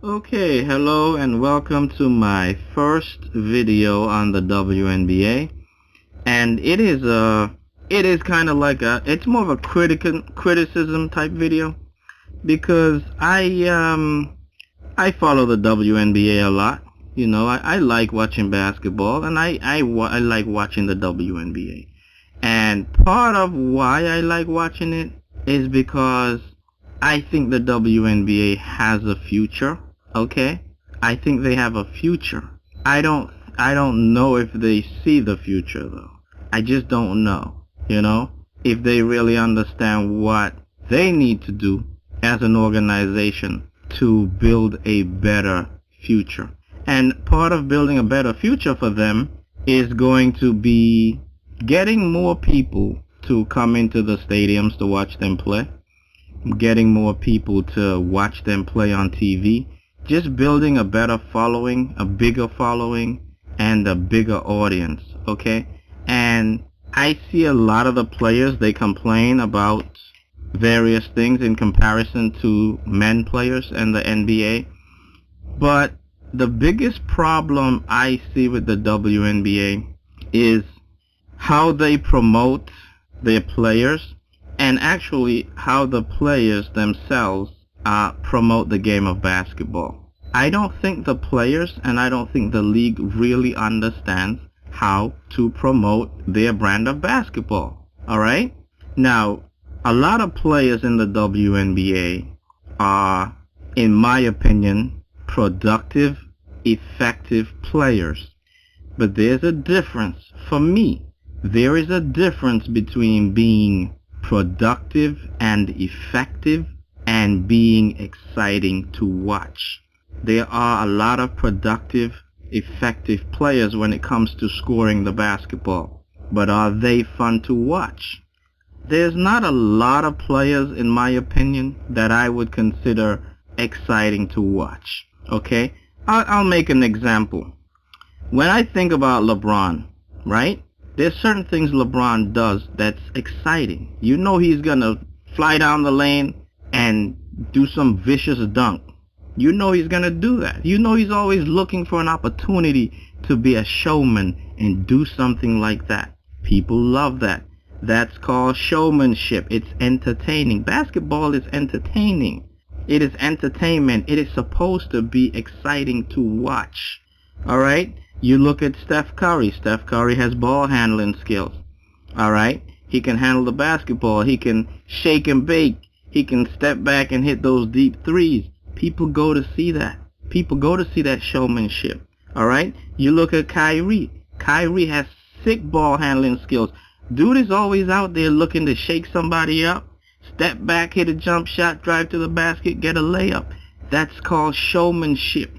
Okay, hello and welcome to my first video on the WNBA. And it is kind of like it's more of a criticism type video because I follow the WNBA a lot. I like watching basketball, and I like watching the WNBA. And part of why I like watching it is because I think the WNBA has a future. Okay? I think they have a future. I don't know if they see the future though. I just don't know, if they really understand what they need to do as an organization to build a better future. And part of building a better future for them is going to be getting more people to come into the stadiums to watch them play, getting more people to watch them play on TV, just building a better following, a bigger following, and a bigger audience, okay? And I see a lot of the players, they complain about various things in comparison to men players and the NBA, but the biggest problem I see with the WNBA is how they promote their players, and actually how the players themselves promote the game of basketball. I don't think the players and I don't think the league really understands how to promote their brand of basketball. Alright? Now, a lot of players in the WNBA are, in my opinion, productive, effective players. But there's a difference. For me, there is a difference between being productive and effective and being exciting to watch. There are a lot of productive, effective players when it comes to scoring the basketball. But are they fun to watch? There's not a lot of players, in my opinion, that I would consider exciting to watch. Okay? I'll make an example. When I think about LeBron, right? There's certain things LeBron does that's exciting. You know he's gonna fly down the lane and do some vicious dunk. You know he's gonna do that. You know he's always looking for an opportunity to be a showman and do something like that. People love that. That's called showmanship. It's entertaining. Basketball is entertaining. It is entertainment. It is supposed to be exciting to watch. Alright? You look at Steph Curry. Steph Curry has ball handling skills. Alright? He can handle the basketball. He can shake and bake. He can step back and hit those deep threes. People go to see that. People go to see that showmanship. Alright? You look at Kyrie. Kyrie has sick ball handling skills. Dude is always out there looking to shake somebody up, step back, hit a jump shot, drive to the basket, get a layup. That's called showmanship.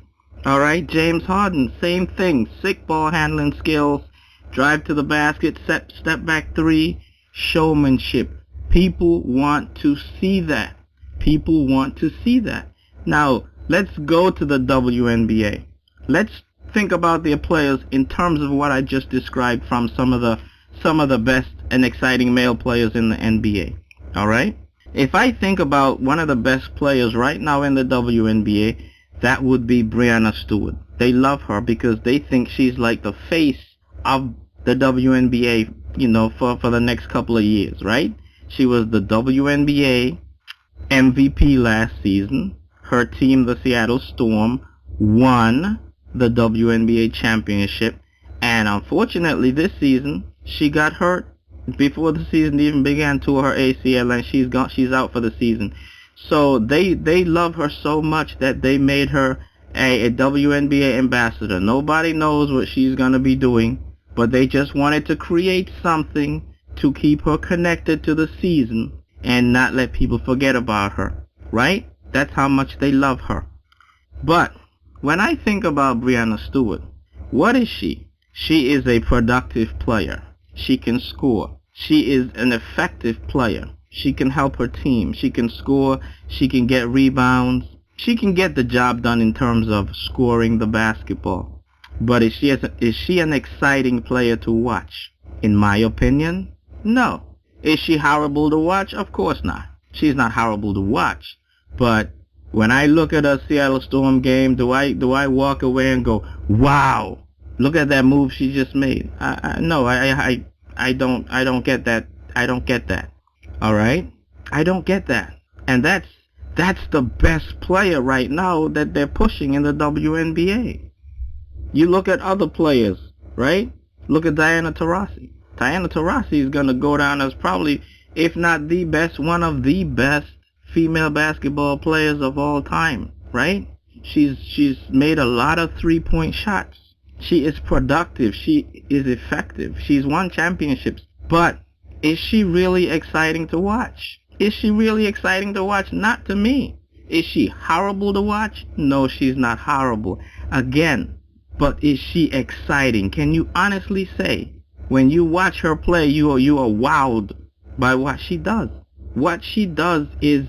Alright? James Harden, same thing. Sick ball handling skills, drive to the basket, step back three, showmanship. People want to see that. People want to see that. Now, let's go to the WNBA. Let's think about their players in terms of what I just described from some of the best and exciting male players in the NBA. Alright? If I think about one of the best players right now in the WNBA, that would be Breanna Stewart. They love her because they think she's like the face of the WNBA, for the next couple of years, right? She was the WNBA MVP last season. Her team, the Seattle Storm, won the WNBA championship. And unfortunately this season, she got hurt before the season even began, tore her ACL, and she's out for the season. So they love her so much that they made her a WNBA ambassador. Nobody knows what she's going to be doing, but they just wanted to create something to keep her connected to the season and not let people forget about her, right? That's how much they love her. But when I think about Breanna Stewart, what is she? She is a productive player. She can score. She is an effective player. She can help her team. She can score. She can get rebounds. She can get the job done in terms of scoring the basketball. But is she an exciting player to watch? In my opinion, no. Is she horrible to watch? Of course not. She's not horrible to watch. But When I look at a Seattle Storm game, do I walk away and go, wow, look at that move she just made? No, I don't get that. I don't get that. All right, I don't get that. And that's the best player right now that they're pushing in the WNBA. You look at other players, right? Look at Diana Taurasi. Diana Taurasi is gonna go down as probably, if not the best, one of the best female basketball players of all time, right? She's made a lot of 3-point shots. She is productive. She is effective. She's won championships. But is she really exciting to watch? Is she really exciting to watch? Not to me. Is she horrible to watch? No, she's not horrible. Again, but is she exciting? Can you honestly say, when you watch her play, you are wowed by what she does? What she does is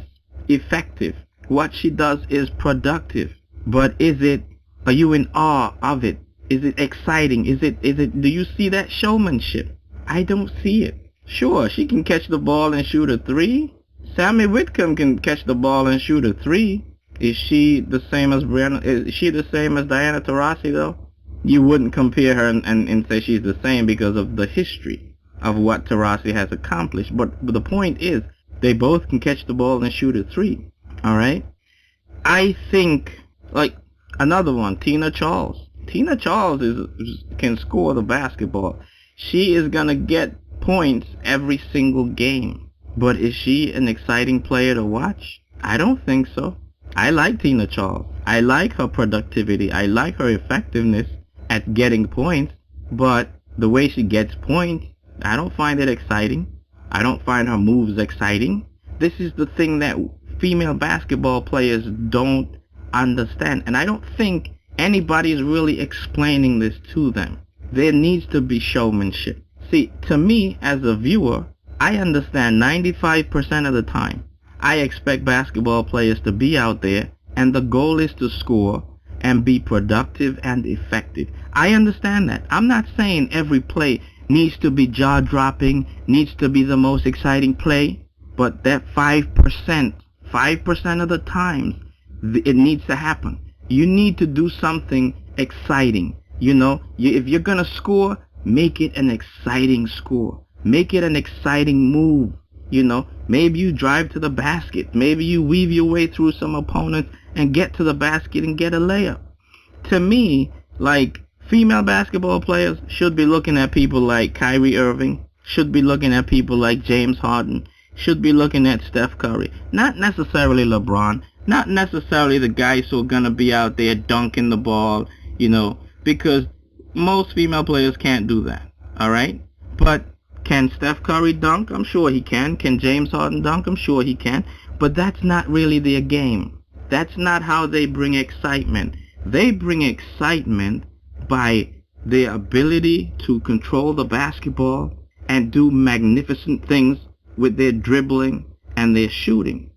effective. What she does is productive. But are you in awe of it? Is it exciting? Do you see that showmanship? I don't see it. Sure, she can catch the ball and shoot a three. Sammy Whitcomb can catch the ball and shoot a three. Is she the same as Diana Taurasi though? You wouldn't compare her and say she's the same because of the history of what Taurasi has accomplished. But the point is, they both can catch the ball and shoot a three. Alright? I think, like, another one, Tina Charles. Tina Charles can score the basketball. She is gonna get points every single game. But is she an exciting player to watch? I don't think so. I like Tina Charles. I like her productivity. I like her effectiveness at getting points. But the way she gets points, I don't find it exciting. I don't find her moves exciting. This is the thing that female basketball players don't understand. And I don't think anybody is really explaining this to them. There needs to be showmanship. See, to me, as a viewer, I understand 95% of the time. I expect basketball players to be out there, and the goal is to score and be productive and effective. I understand that. I'm not saying every play needs to be jaw-dropping, needs to be the most exciting play, but that 5% of the times, it needs to happen. You need to do something exciting. You know, if you're going to score, make it an exciting score. Make it an exciting move. You know, maybe you drive to the basket. Maybe you weave your way through some opponents and get to the basket and get a layup. To me, like, female basketball players should be looking at people like Kyrie Irving, should be looking at people like James Harden, should be looking at Steph Curry. Not necessarily LeBron, not necessarily the guys who are going to be out there dunking the ball, you know, because most female players can't do that, alright? But can Steph Curry dunk? I'm sure he can. Can James Harden dunk? I'm sure he can. But that's not really their game. That's not how they bring excitement. They bring excitement by their ability to control the basketball and do magnificent things with their dribbling and their shooting.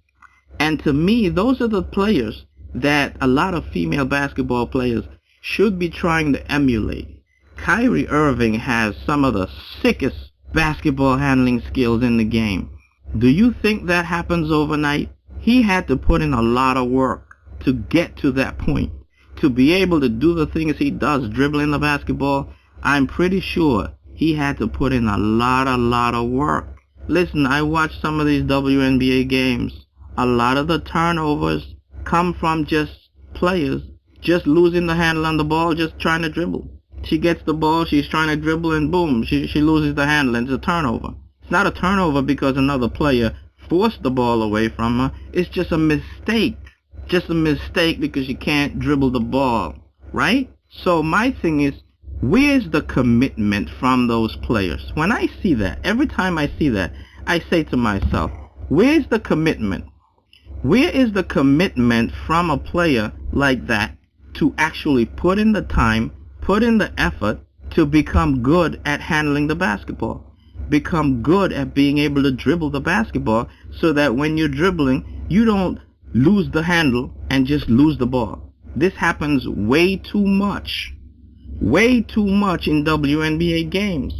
And to me, those are the players that a lot of female basketball players should be trying to emulate. Kyrie Irving has some of the sickest basketball handling skills in the game. Do you think that happens overnight? He had to put in a lot of work to get to that point. To be able to do the things he does, dribbling the basketball, I'm pretty sure he had to put in a lot of work. Listen, I watched some of these WNBA games. A lot of the turnovers come from just players just losing the handle on the ball, just trying to dribble. She gets the ball, she's trying to dribble, and boom, she loses the handle, and it's a turnover. It's not a turnover because another player forced the ball away from her. It's just a mistake. Just a mistake because you can't dribble the ball, right? So my thing is, where's the commitment from those players? When I see that, every time I see that, I say to myself, where's the commitment? Where is the commitment from a player like that to actually put in the time, put in the effort to become good at handling the basketball? Become good at being able to dribble the basketball so that when you're dribbling, you don't lose the handle and just lose the ball. This happens way too much. Way too much in WNBA games.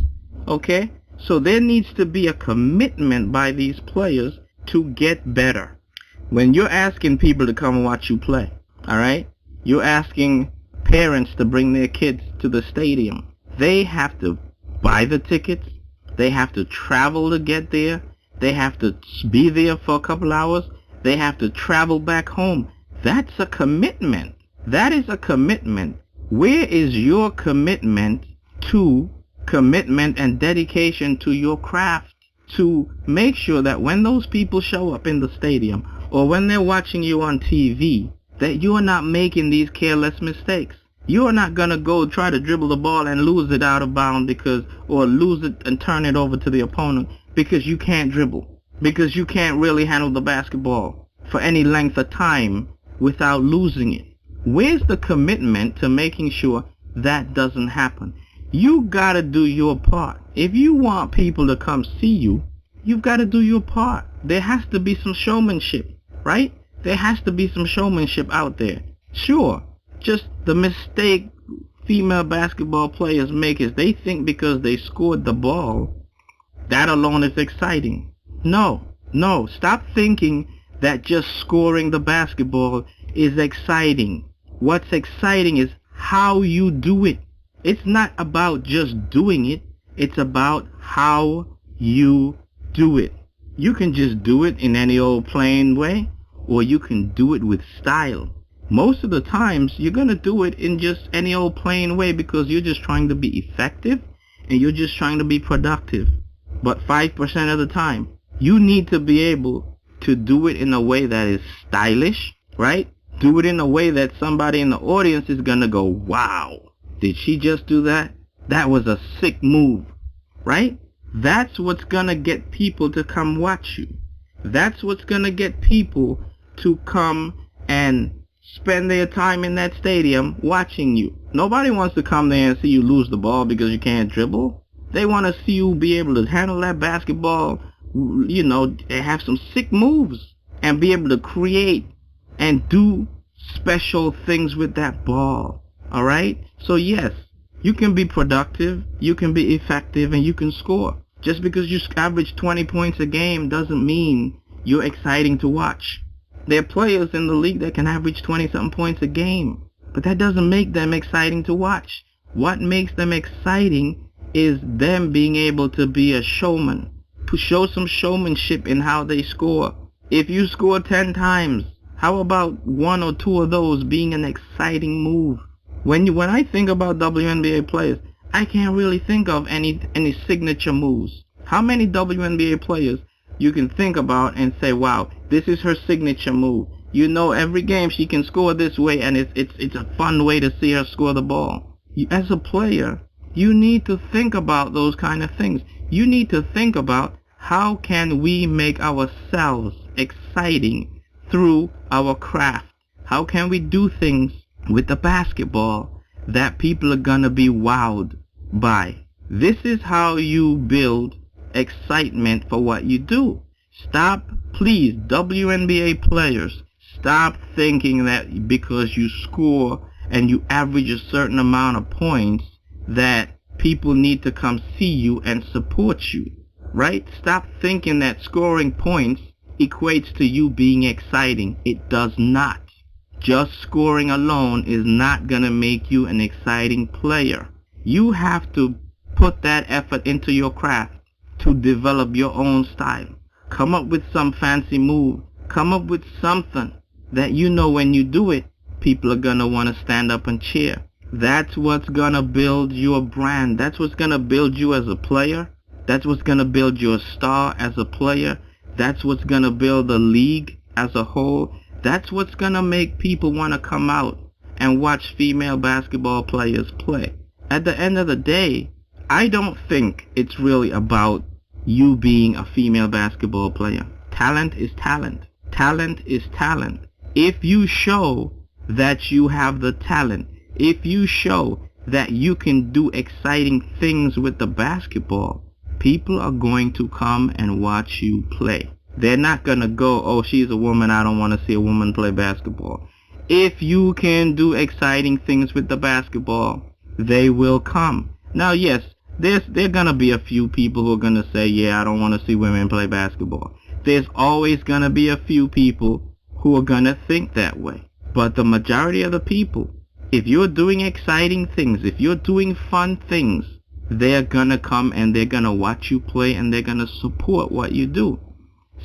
Okay? So there needs to be a commitment by these players to get better. When you're asking people to come and watch you play, all right? You're asking parents to bring their kids to the stadium. They have to buy the tickets. They have to travel to get there. They have to be there for a couple hours. They have to travel back home. That's a commitment. That is a commitment. Where is your commitment and dedication to your craft to make sure that when those people show up in the stadium or when they're watching you on TV, that you are not making these careless mistakes? You are not going to go try to dribble the ball and lose it out of bounds or lose it and turn it over to the opponent because you can't dribble, because you can't really handle the basketball for any length of time without losing it. Where's the commitment to making sure that doesn't happen? You gotta do your part. If you want people to come see you, you've got to do your part. There has to be some showmanship, right? There has to be some showmanship out there. Sure, just the mistake female basketball players make is they think because they scored the ball, that alone is exciting. No, stop thinking that just scoring the basketball is exciting. What's exciting is how you do it. It's not about just doing it. It's about how you do it. You can just do it in any old plain way, or you can do it with style. Most of the times, you're going to do it in just any old plain way because you're just trying to be effective and you're just trying to be productive. But 5% of the time, you need to be able to do it in a way that is stylish, right? Do it in a way that somebody in the audience is going to go, wow, did she just do that? That was a sick move, right? That's what's going to get people to come watch you. That's what's going to get people to come and spend their time in that stadium watching you. Nobody wants to come there and see you lose the ball because you can't dribble. They want to see you be able to handle that basketball, you know, have some sick moves and be able to create and do special things with that ball. All right? So yes, you can be productive, you can be effective, and you can score. Just because you average 20 points a game doesn't mean you're exciting to watch. There are players in the league that can average 20-something points a game, but that doesn't make them exciting to watch. What makes them exciting is them being able to be a showman, to show some showmanship in how they score. If you score 10 times, how about 1 or 2 of those being an exciting move? When I think about WNBA players, I can't really think of any signature moves. How many WNBA players you can think about and say, wow, this is her signature move. You know, every game she can score this way, and it's a fun way to see her score the ball. As a player, you need to think about those kind of things. You need to think about how can we make ourselves exciting through our craft. How can we do things with the basketball that people are gonna be wowed by? This is how you build excitement for what you do. Stop, please, WNBA players, stop thinking that because you score and you average a certain amount of points that people need to come see you and support you, right? Stop thinking that scoring points equates to you being exciting. It does not. Just scoring alone is not gonna make you an exciting player. You have to put that effort into your craft to develop your own style. Come up with some fancy move. Come up with something that you know when you do it, people are gonna want to stand up and cheer. That's what's gonna build your brand. That's what's gonna build you as a player. That's what's gonna build your star as a player. That's what's gonna build the league as a whole. That's what's gonna make people want to come out and watch female basketball players play. At the end of the day, I don't think it's really about you being a female basketball player. Talent is talent. Talent is talent. If you show that you have the talent, if you show that you can do exciting things with the basketball, people are going to come and watch you play. They're not going to go, oh, she's a woman, I don't want to see a woman play basketball. If you can do exciting things with the basketball, they will come. Now, yes, there are going to be a few people who are going to say, yeah, I don't want to see women play basketball. There's always going to be a few people who are gonna think that way. But the majority of the people, if you're doing exciting things, if you're doing fun things, they're gonna come and they're gonna watch you play and they're gonna support what you do.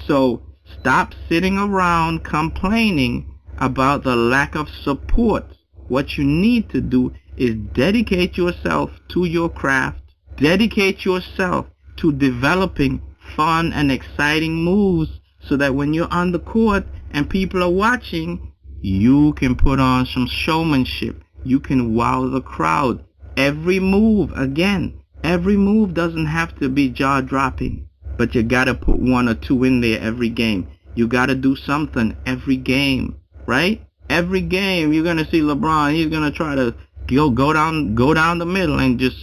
So stop sitting around complaining about the lack of support. What you need to do is dedicate yourself to your craft. Dedicate yourself to developing fun and exciting moves so that when you're on the court and people are watching, you can put on some showmanship. You can wow the crowd. Every move, again, every move doesn't have to be jaw-dropping, but you gotta put one or two in there every game. You gotta do something every game, right? Every game you're gonna see LeBron, he's gonna try to go down the middle and just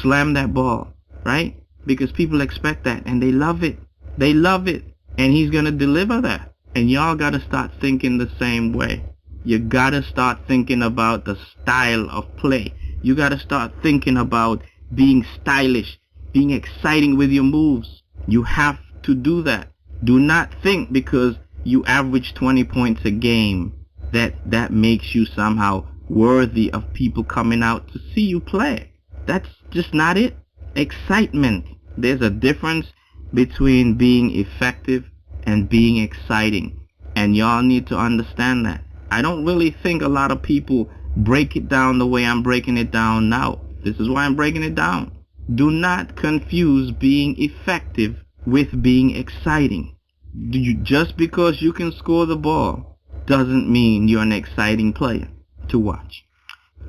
slam that ball, right? Because people expect that and they love it. They love it. And he's gonna deliver that. And y'all gotta start thinking the same way. You gotta start thinking about the style of play. You gotta start thinking about being stylish, being exciting with your moves. You have to do that. Do not think because you average 20 points a game that makes you somehow worthy of people coming out to see you play. That's just not it. Excitement. There's a difference between being effective and being exciting. And y'all need to understand that. I don't really think a lot of people break it down the way I'm breaking it down now. This is why I'm breaking it down. Do not confuse being effective with being exciting. Just because you can score the ball doesn't mean you're an exciting player to watch.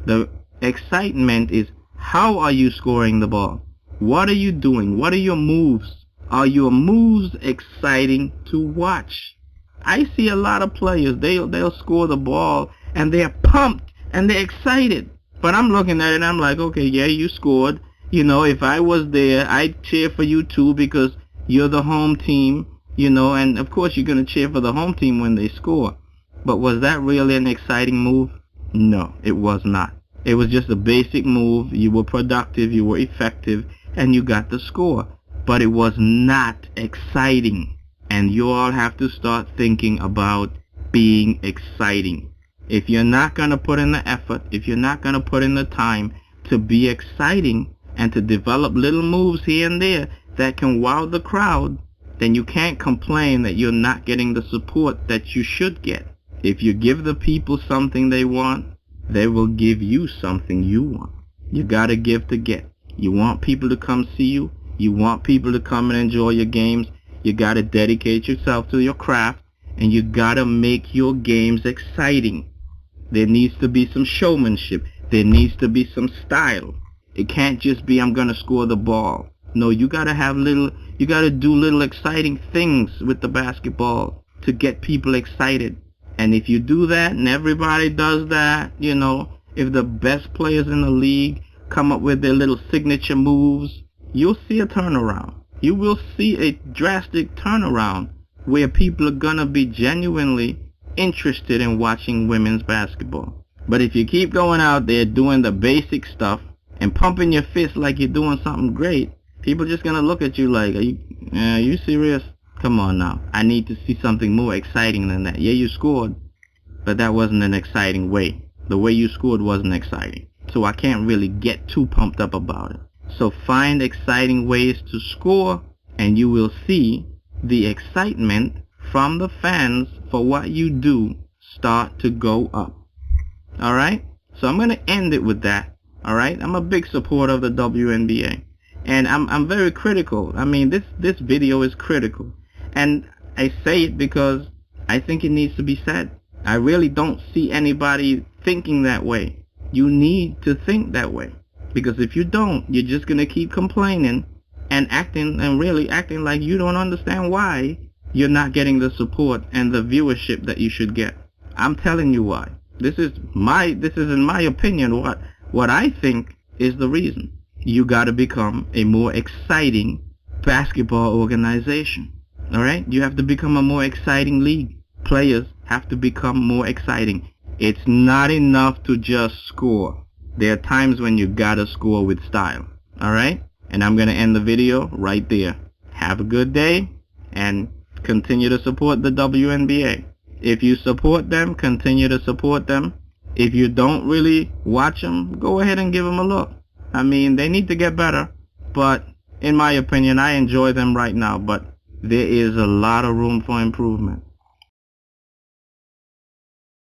The excitement is how are you scoring the ball? What are you doing? What are your moves? Are your moves exciting to watch? I see a lot of players, they'll score the ball and they're pumped and they're excited. But I'm looking at it and I'm like, okay, yeah, you scored. You know, if I was there, I'd cheer for you too because you're the home team, you know, and of course you're going to cheer for the home team when they score. But was that really an exciting move? No, it was not. It was just a basic move. You were productive, you were effective, and you got the score. But it was not exciting. And you all have to start thinking about being exciting. If you're not going to put in the effort, if you're not going to put in the time to be exciting and to develop little moves here and there that can wow the crowd, then you can't complain that you're not getting the support that you should get. If you give the people something they want, they will give you something you want. You gotta give to get. You want people to come see you. You want people to come and enjoy your games. You gotta dedicate yourself to your craft, and you gotta make your games exciting. There needs to be some showmanship. There needs to be some style. It can't just be I'm gonna score the ball. No, you gotta do little exciting things with the basketball to get people excited. And if you do that and everybody does that, you know, if the best players in the league come up with their little signature moves, you'll see a turnaround. You will see a drastic turnaround where people are gonna be genuinely interested in watching women's basketball. But if you keep going out there doing the basic stuff and pumping your fist like you're doing something great, people are just gonna look at you like, are you serious? Come on now. I need to see something more exciting than that. Yeah, you scored, but that wasn't an exciting way. The way you scored wasn't exciting. So I can't really get too pumped up about it. So find exciting ways to score, and you will see the excitement from the fans for what you do start to go up. Alright? So I'm going to end it with that. Alright? I'm a big supporter of the WNBA. And I'm very critical. I mean, this video is critical. And I say it because I think it needs to be said. I really don't see anybody thinking that way. You need to think that way. Because if you don't, you're just going to keep complaining and really acting like you don't understand why you're not getting the support and the viewership that you should get. I'm telling you why. This is in my opinion what I think is the reason. You got to become a more exciting basketball organization. Alright? You have to become a more exciting league. Players have to become more exciting. It's not enough to just score. There are times when you gotta score with style. Alright? And I'm gonna end the video right there. Have a good day and continue to support the WNBA. If you support them, continue to support them. If you don't really watch them, go ahead and give them a look. I mean, they need to get better, but in my opinion, I enjoy them right now, but there is a lot of room for improvement.